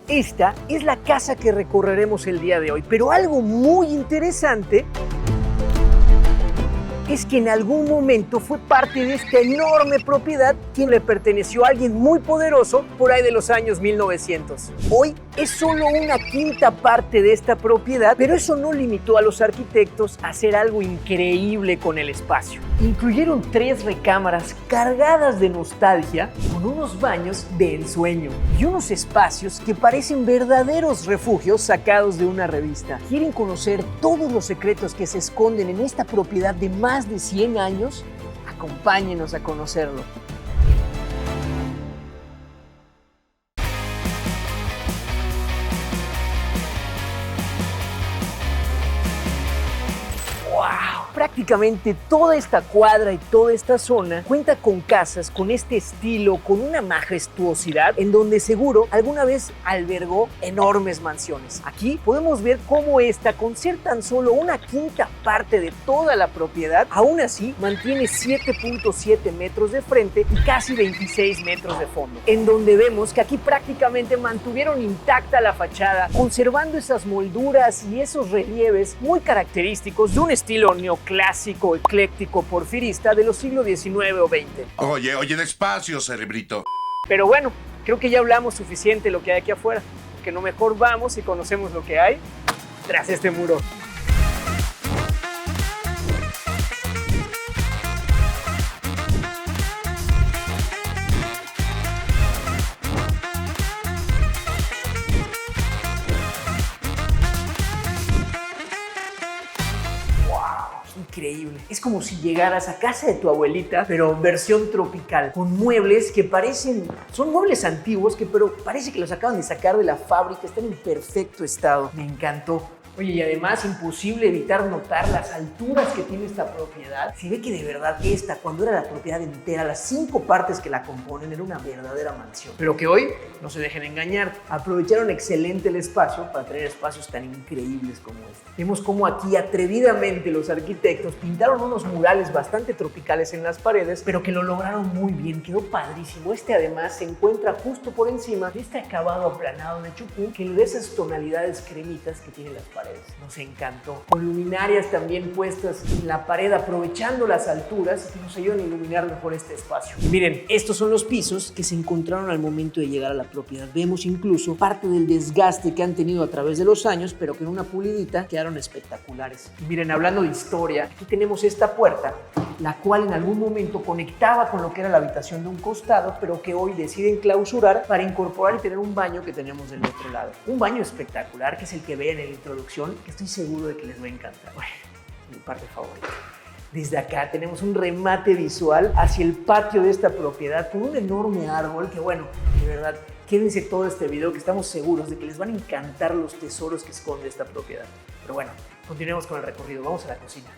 Esta es la casa que recorreremos el día de hoy, pero algo muy interesante es que en algún momento fue parte de esta enorme propiedad que le perteneció a alguien muy poderoso por ahí de los años 1900. Hoy es solo una quinta parte de esta propiedad, pero eso no limitó a los arquitectos a hacer algo increíble con el espacio. Incluyeron 3 recámaras cargadas de nostalgia con unos baños de ensueño y unos espacios que parecen verdaderos refugios sacados de una revista. ¿Quieren conocer todos los secretos que se esconden en esta propiedad de más de 100 años? Acompáñenos a conocerlo. Prácticamente toda esta cuadra y toda esta zona cuenta con casas con este estilo, con una majestuosidad en donde seguro alguna vez albergó enormes mansiones. Aquí podemos ver cómo esta, con ser tan solo una quinta parte de toda la propiedad, aún así mantiene 7.7 metros de frente y casi 26 metros de fondo, en donde vemos que aquí prácticamente mantuvieron intacta la fachada, conservando esas molduras y esos relieves muy característicos de un estilo neoclásico, ecléctico, porfirista de los siglos XIX o XX. Oye, despacio, cerebrito. Pero bueno, creo que ya hablamos suficiente de lo que hay aquí afuera, que no mejor vamos y conocemos lo que hay tras este muro. Increíble. Es como si llegaras a casa de tu abuelita, pero versión tropical, con muebles que son muebles antiguos, pero parece que los acaban de sacar de la fábrica, están en perfecto estado. Me encantó. Oye, y además imposible evitar notar las alturas que tiene esta propiedad. Se ve que de verdad esta, cuando era la propiedad entera, las 5 partes que la componen, era una verdadera mansión. Pero que hoy, no se dejen engañar, aprovecharon excelente el espacio para tener espacios tan increíbles como este. Vemos cómo aquí atrevidamente los arquitectos pintaron unos murales bastante tropicales en las paredes, pero que lo lograron muy bien, quedó padrísimo. Este además se encuentra justo por encima de este acabado aplanado de chupú que le da esas tonalidades cremitas que tiene las paredes. Nos encantó. Con luminarias también puestas en la pared, aprovechando las alturas que nos ayudan a iluminar mejor este espacio. Y miren, estos son los pisos que se encontraron al momento de llegar a la propiedad. Vemos incluso parte del desgaste que han tenido a través de los años, pero que en una pulidita quedaron espectaculares. Y miren, hablando de historia, aquí tenemos esta puerta, la cual en algún momento conectaba con lo que era la habitación de un costado, pero que hoy deciden clausurar para incorporar y tener un baño que tenemos del otro lado. Un baño espectacular, que es el que ven en la introducción, que estoy seguro de que les va a encantar. Bueno, mi parte favorita. Desde acá tenemos un remate visual hacia el patio de esta propiedad con un enorme árbol que, bueno, de verdad, quédense todo este video que estamos seguros de que les van a encantar los tesoros que esconde esta propiedad. Pero bueno, continuemos con el recorrido. Vamos a la cocina.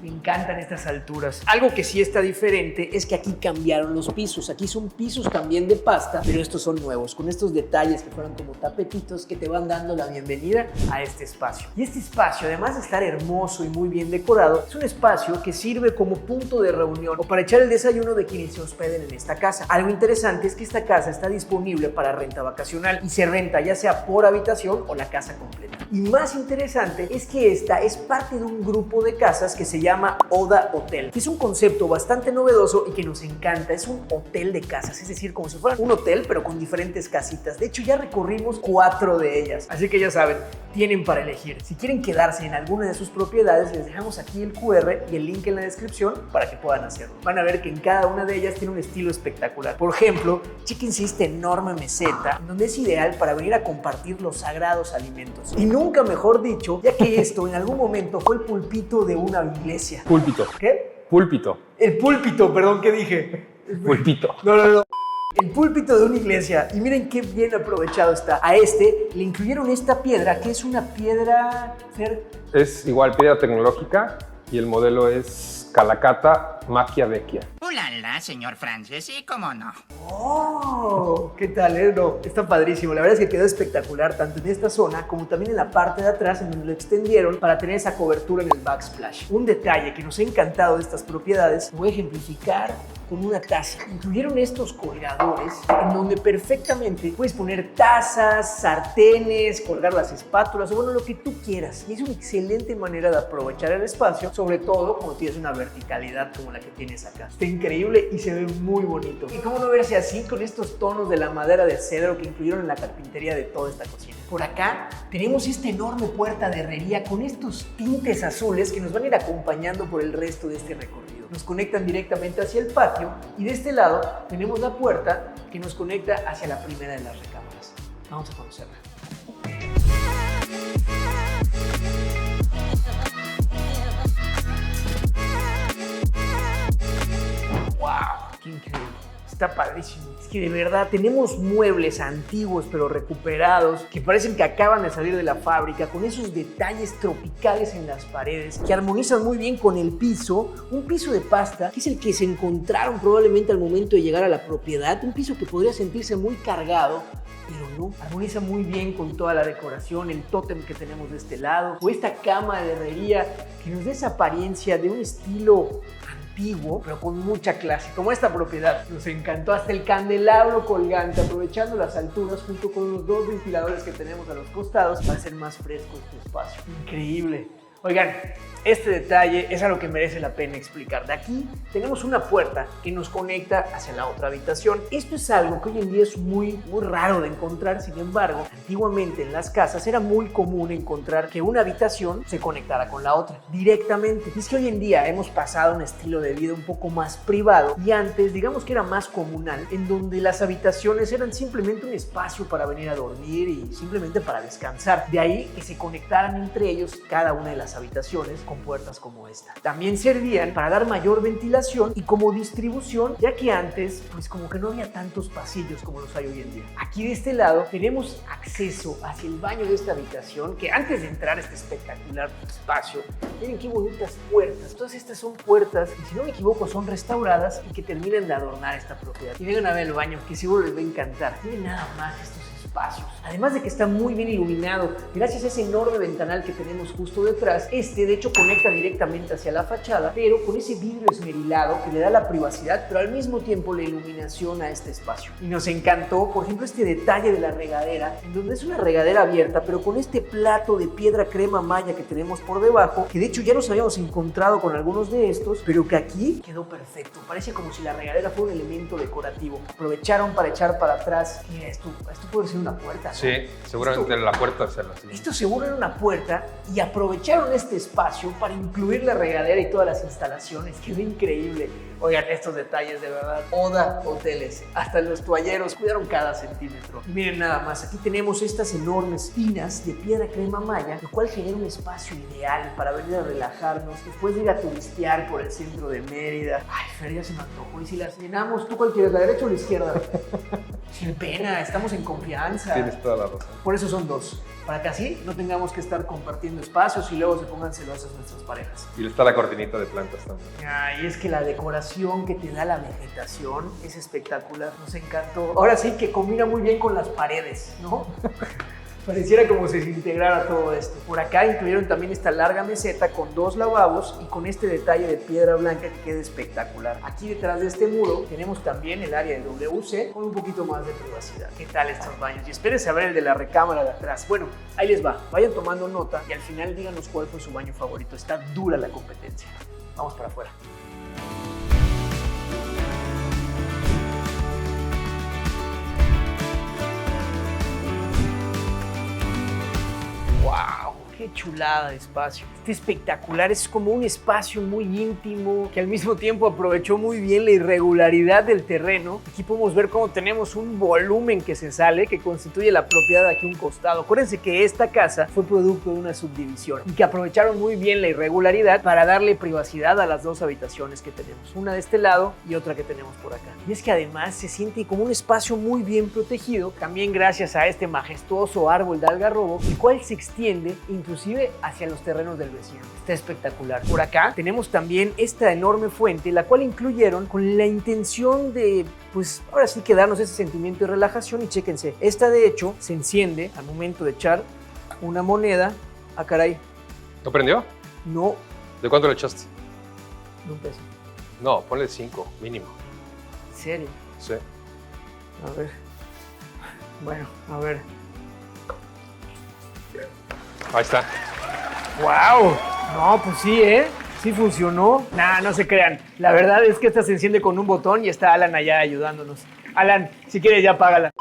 Me encantan estas alturas. Algo que sí está diferente es que aquí cambiaron los pisos. Aquí son pisos también de pasta, pero estos son nuevos, con estos detalles que fueron como tapetitos que te van dando la bienvenida a este espacio. Y este espacio, además de estar hermoso y muy bien decorado, es un espacio que sirve como punto de reunión o para echar el desayuno de quienes se hospeden en esta casa. Algo interesante es que esta casa está disponible para renta vacacional y se renta ya sea por habitación o la casa completa. Y más interesante es que esta es parte de un grupo de casas que se llama Oda Hotel, que es un concepto bastante novedoso y que nos encanta. Es un hotel de casas, es decir, como si fuera un hotel pero con diferentes casitas. De hecho, ya recorrimos 4 de ellas, así que ya saben, tienen para elegir. Si quieren quedarse en alguna de sus propiedades, les dejamos aquí el QR y el link en la descripción para que puedan hacerlo. Van a ver que en cada una de ellas tiene un estilo espectacular. Por ejemplo, chéquense esta enorme meseta, donde es ideal para venir a compartir los sagrados alimentos. Y nunca mejor dicho, ya que esto en algún momento fue el pulpito de una iglesia. Púlpito. ¿Qué? Púlpito. El púlpito, perdón, ¿qué dije? Púlpito. No. El púlpito de una iglesia. Y miren qué bien aprovechado está. A este le incluyeron esta piedra, que es una piedra... Es igual piedra tecnológica y el modelo es Calacata Macchia Vecchia. ¡Ulala, señor Francis! ¿Y cómo no? ¡Oh! ¿Qué tal, No, está padrísimo. La verdad es que quedó espectacular tanto en esta zona como también en la parte de atrás en donde lo extendieron para tener esa cobertura en el backsplash. Un detalle que nos ha encantado de estas propiedades lo voy a ejemplificar con una taza. Incluyeron estos colgadores en donde perfectamente puedes poner tazas, sartenes, colgar las espátulas o bueno, lo que tú quieras. Y es una excelente manera de aprovechar el espacio, sobre todo cuando tienes una verticalidad como la que tienes acá. Está increíble y se ve muy bonito. Y cómo no verse así con estos tonos de la madera de cedro que incluyeron en la carpintería de toda esta cocina. Por acá tenemos esta enorme puerta de herrería con estos tintes azules que nos van a ir acompañando por el resto de este recorrido. Nos conectan directamente hacia el patio y de este lado tenemos la puerta que nos conecta hacia la primera de las recámaras. Vamos a conocerla. ¡Wow! ¡Qué increíble! Está padrísimo. Es que de verdad tenemos muebles antiguos pero recuperados que parecen que acaban de salir de la fábrica con esos detalles tropicales en las paredes que armonizan muy bien con el piso. Un piso de pasta que es el que se encontraron probablemente al momento de llegar a la propiedad. Un piso que podría sentirse muy cargado, pero no, armoniza muy bien con toda la decoración, el tótem que tenemos de este lado o esta cama de herrería que nos da esa apariencia de un estilo antiguo, pero con mucha clase, como esta propiedad. Nos encantó hasta el candelabro colgante, aprovechando las alturas junto con los dos ventiladores que tenemos a los costados para hacer más fresco este espacio. Increíble. Oigan, este detalle es algo que merece la pena explicar. De aquí tenemos una puerta que nos conecta hacia la otra habitación. Esto es algo que hoy en día es muy raro de encontrar. Sin embargo, antiguamente en las casas era muy común encontrar que una habitación se conectara con la otra directamente. Y es que hoy en día hemos pasado a un estilo de vida un poco más privado y antes, digamos que era más comunal, en donde las habitaciones eran simplemente un espacio para venir a dormir y simplemente para descansar. De ahí que se conectaran entre ellos cada una de las habitaciones con puertas como esta. También servían para dar mayor ventilación y como distribución, ya que antes pues como que no había tantos pasillos como los hay hoy en día. Aquí de este lado tenemos acceso hacia el baño de esta habitación que antes de entrar a este espectacular espacio, miren qué bonitas puertas. Todas estas son puertas y si no me equivoco son restauradas y que terminan de adornar esta propiedad. Y vengan a ver el baño que seguro les va a encantar. Miren nada más estos espacios. Además de que está muy bien iluminado, gracias a ese enorme ventanal que tenemos justo detrás, de hecho conecta directamente hacia la fachada, pero con ese vidrio esmerilado que le da la privacidad, pero al mismo tiempo la iluminación a este espacio. Y nos encantó, por ejemplo, este detalle de la regadera, en donde es una regadera abierta, pero con este plato de piedra crema maya que tenemos por debajo, que de hecho ya nos habíamos encontrado con algunos de estos, pero que aquí quedó perfecto. Parece como si la regadera fuera un elemento decorativo. Aprovecharon para echar para atrás. Mira, esto puede ser una puerta, ¿no? Sí, seguramente la puerta se la Esto seguro era una puerta y aprovecharon este espacio para incluir la regadera y todas las instalaciones. Quedó increíble. Oigan, estos detalles de verdad. Oda Hoteles. Hasta los toalleros cuidaron cada centímetro. Y miren nada más, aquí tenemos estas enormes tinas de piedra crema maya, lo cual genera un espacio ideal para venir a relajarnos después de ir a turistear por el centro de Mérida. Ay, Fer, ya se me antojó. Y si las llenamos, ¿tú cuál quieres, la derecha o la izquierda? Sin pena, estamos en confianza. Tienes toda la razón. Por eso son dos, para que así no tengamos que estar compartiendo espacios y luego se pongan celosas nuestras parejas. Y está la cortinita de plantas también. Ay, es que la decoración que te da la vegetación es espectacular, nos encantó. Ahora sí que combina muy bien con las paredes, ¿no? Pareciera como si se integrara todo esto. Por acá incluyeron también esta larga meseta con dos lavabos y con este detalle de piedra blanca que queda espectacular. Aquí detrás de este muro tenemos también el área de WC con un poquito más de privacidad. ¿Qué tal estos baños? Y espérense a ver el de la recámara de atrás. Bueno, ahí les va. Vayan tomando nota y al final díganos cuál fue su baño favorito. Está dura la competencia. Vamos para afuera. ¡Wow! ¡Qué chulada de espacio! Este espectacular es como un espacio muy íntimo que al mismo tiempo aprovechó muy bien la irregularidad del terreno. Aquí podemos ver cómo tenemos un volumen que se sale que constituye la propiedad de aquí a un costado. Acuérdense que esta casa fue producto de una subdivisión y que aprovecharon muy bien la irregularidad para darle privacidad a las dos habitaciones que tenemos. Una de este lado y otra que tenemos por acá. Y es que además se siente como un espacio muy bien protegido, también gracias a este majestuoso árbol de algarrobo, el cual se extiende inclusive hacia los terrenos del vecino. Está espectacular. Por acá tenemos también esta enorme fuente, la cual incluyeron con la intención de, pues ahora sí que darnos ese sentimiento de relajación. Y chéquense, esta de hecho se enciende al momento de echar una moneda. Ah, caray. ¿No prendió? No, ¿De cuánto le echaste? no empezó. No, ponle 5, mínimo. ¿En serio? Sí. A ver. Bueno, a ver. Ahí está. ¡Wow! No, pues sí, ¿eh? Sí funcionó. Nah, no se crean. La verdad es que esta se enciende con un botón y está Alan allá ayudándonos. Alan, si quieres ya apágala.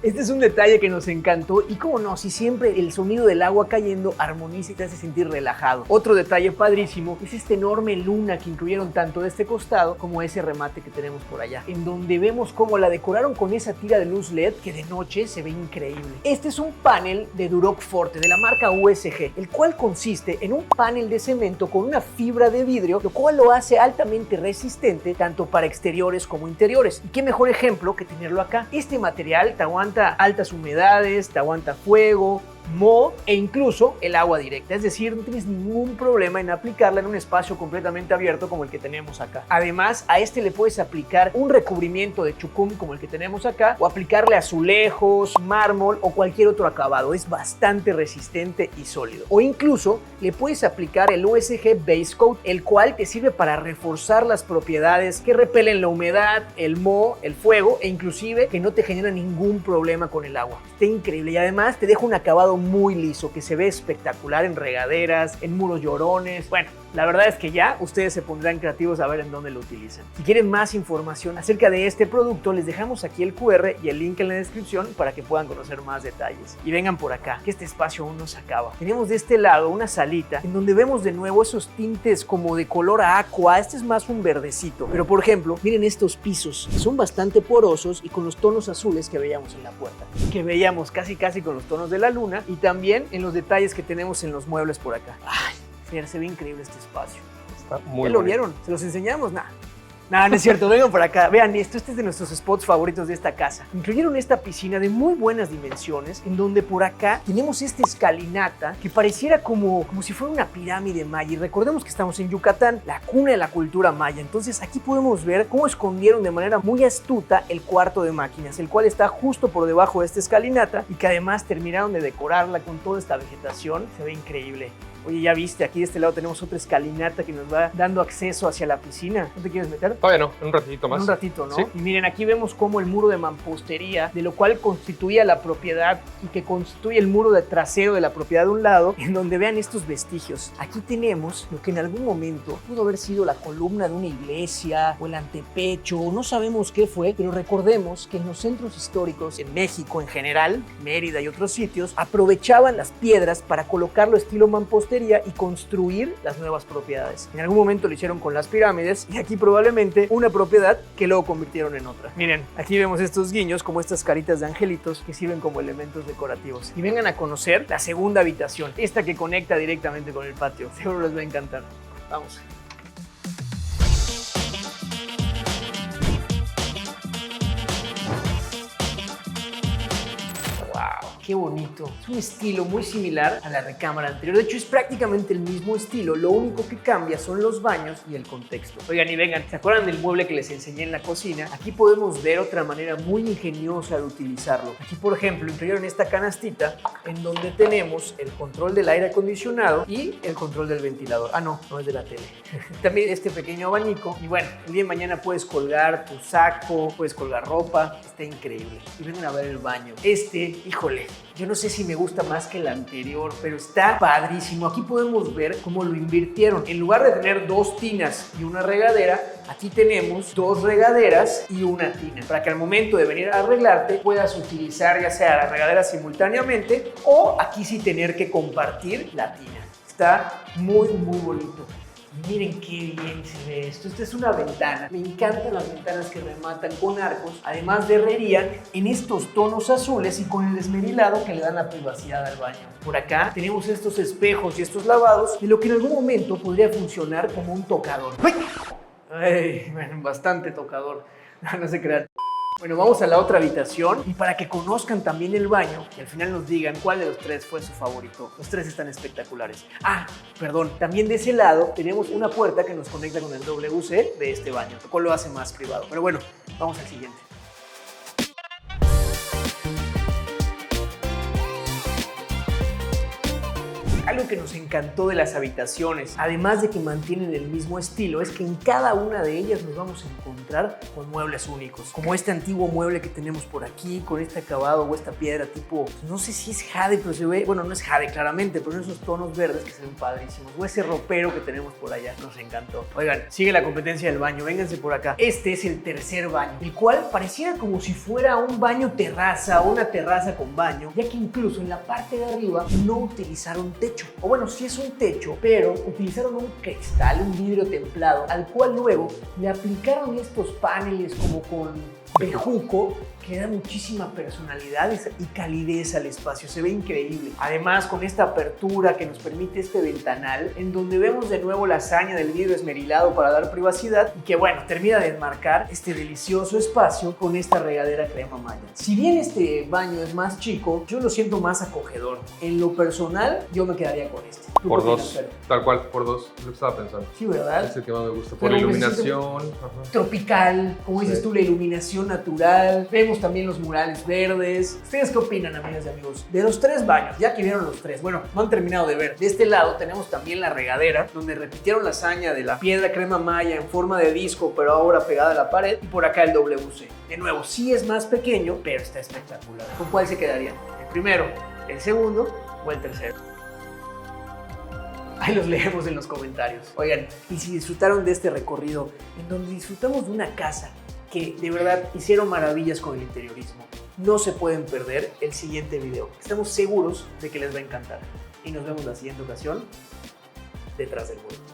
Este es un detalle que nos encantó y cómo no, si siempre el sonido del agua cayendo armoniza y te hace sentir relajado. Otro detalle padrísimo es esta enorme luna que incluyeron tanto de este costado como ese remate que tenemos por allá, en donde vemos cómo la decoraron con esa tira de luz LED que de noche se ve increíble. Este es un panel de Duroc Forte de la marca USG, el cual consiste en un panel de cemento con una fibra de vidrio, lo cual lo hace altamente resistente tanto para exteriores como interiores. Y qué mejor ejemplo que tenerlo acá. Este material te aguanta altas humedades, te aguanta fuego, moho e incluso el agua directa, es decir, no tienes ningún problema en aplicarla en un espacio completamente abierto como el que tenemos acá. Además, a este le puedes aplicar un recubrimiento de chucum como el que tenemos acá o aplicarle azulejos, mármol o cualquier otro acabado. Es bastante resistente y sólido. O incluso le puedes aplicar el USG Base Coat, el cual te sirve para reforzar las propiedades que repelen la humedad, el moho, el fuego e inclusive que no te genera ningún problema con el agua. Está increíble y además te deja un acabado muy liso que se ve espectacular en regaderas, en muros llorones. Bueno, la verdad es que ya ustedes se pondrán creativos a ver en dónde lo utilizan. Si quieren más información acerca de este producto, les dejamos aquí el QR y el link en la descripción para que puedan conocer más detalles. Y vengan por acá, que este espacio aún no se acaba. Tenemos de este lado una salita en donde vemos de nuevo esos tintes como de color aqua. Este es más un verdecito. Pero por ejemplo, miren estos pisos. Son bastante porosos y con los tonos azules que veíamos en la puerta. Que veíamos casi con los tonos de la luna y también en los detalles que tenemos en los muebles por acá. Ay, Fer, se ve increíble este espacio. Está muy ¿Ya lo bonito. vieron? ¿Se los enseñamos? Nah, no es cierto, vengan por acá. Vean esto, este es de nuestros spots favoritos de esta casa. Incluyeron esta piscina de muy buenas dimensiones, en donde por acá tenemos esta escalinata que pareciera como si fuera una pirámide maya. Y recordemos que estamos en Yucatán, la cuna de la cultura maya. Entonces aquí podemos ver cómo escondieron de manera muy astuta el cuarto de máquinas, el cual está justo por debajo de esta escalinata y que además terminaron de decorarla con toda esta vegetación. Se ve increíble. Oye, ya viste, aquí de este lado tenemos otra escalinata que nos va dando acceso hacia la piscina. ¿No te quieres meter? Todavía no, en un ratito más. En un ratito, ¿no? Sí. Y miren, aquí vemos cómo el muro de mampostería, de lo cual constituía la propiedad y que constituye el muro de trasero de la propiedad de un lado, en donde vean estos vestigios. Aquí tenemos lo que en algún momento pudo haber sido la columna de una iglesia o el antepecho, no sabemos qué fue, pero recordemos que en los centros históricos, en México en general, Mérida y otros sitios, aprovechaban las piedras para colocarlo estilo mampostería y construir las nuevas propiedades. En algún momento lo hicieron con las pirámides y aquí probablemente una propiedad que luego convirtieron en otra. Miren, aquí vemos estos guiños como estas caritas de angelitos que sirven como elementos decorativos. Y vengan a conocer la segunda habitación, esta que conecta directamente con el patio. Seguro les va a encantar. Vamos. Qué bonito. Es un estilo muy similar a la recámara anterior. De hecho, es prácticamente el mismo estilo. Lo único que cambia son los baños y el contexto. Oigan y vengan, ¿se acuerdan del mueble que les enseñé en la cocina? Aquí podemos ver otra manera muy ingeniosa de utilizarlo. Aquí, por ejemplo, incluyeron esta canastita en donde tenemos el control del aire acondicionado y el control del ventilador. Ah, no es de la tele. También este pequeño abanico. Y bueno, el día de mañana puedes colgar tu saco, puedes colgar ropa. Está increíble. Y vengan a ver el baño. Híjole. Yo no sé si me gusta más que el anterior, pero está padrísimo. Aquí podemos ver cómo lo invirtieron. En lugar de tener 2 tinas y una regadera, aquí tenemos 2 regaderas y una tina. Para que al momento de venir a arreglarte puedas utilizar ya sea la regadera simultáneamente o aquí sí tener que compartir la tina. Está muy bonito. Miren qué bien se ve esto. Esta es una ventana. Me encantan las ventanas que rematan con arcos, además de herrería, en estos tonos azules y con el esmerilado que le dan la privacidad al baño. Por acá tenemos estos espejos y estos lavados de lo que en algún momento podría funcionar como un tocador. ¡Ay! Bueno, bastante tocador. No se crean. Bueno, vamos a la otra habitación y para que conozcan también el baño y al final nos digan cuál de los tres fue su favorito. Los tres están espectaculares. Ah, perdón, también de ese lado tenemos una puerta que nos conecta con el WC de este baño, lo cual lo hace más privado. Pero bueno, vamos al siguiente. Algo que nos encantó de las habitaciones, además de que mantienen el mismo estilo, es que en cada una de ellas nos vamos a encontrar con muebles únicos. Como este antiguo mueble que tenemos por aquí, con este acabado o esta piedra tipo, no sé si es jade, pero se ve, bueno, no es jade claramente, pero esos tonos verdes que se ven padrísimos. O ese ropero que tenemos por allá, nos encantó. Oigan, sigue la competencia del baño, vénganse por acá. Este es el tercer baño, el cual pareciera como si fuera un baño terraza o una terraza con baño, ya que incluso en la parte de arriba no utilizaron techo. O bueno, sí es un techo, pero utilizaron un cristal, un vidrio templado, al cual luego le aplicaron estos paneles como con bejuco, que da muchísima personalidad y calidez al espacio, se ve increíble. Además, con esta apertura que nos permite este ventanal, en donde vemos de nuevo la hazaña del vidrio esmerilado para dar privacidad y que bueno, termina de enmarcar este delicioso espacio con esta regadera crema maya. Si bien este baño es más chico, yo lo siento más acogedor. En lo personal, yo me quedaría con este. Por dos, tal cual, por dos, lo que estaba pensando. Sí, ¿verdad? Es el que más me gusta, por Pero la iluminación. Tropical, como dices tú, la iluminación natural. Vemos también los murales verdes. ¿Ustedes qué opinan, amigas y amigos? De los tres baños, ya que vieron los tres, bueno, no han terminado de ver. De este lado tenemos también la regadera, donde repitieron la hazaña de la piedra crema maya en forma de disco, pero ahora pegada a la pared. Y por acá el WC. De nuevo, sí es más pequeño, pero está espectacular. ¿Con cuál se quedarían? ¿El primero, el segundo o el tercero? Ahí los leemos en los comentarios. Oigan, y si disfrutaron de este recorrido, en donde disfrutamos de una casa que de verdad hicieron maravillas con el interiorismo, no se pueden perder el siguiente video. Estamos seguros de que les va a encantar. Y nos vemos la siguiente ocasión, detrás del muro.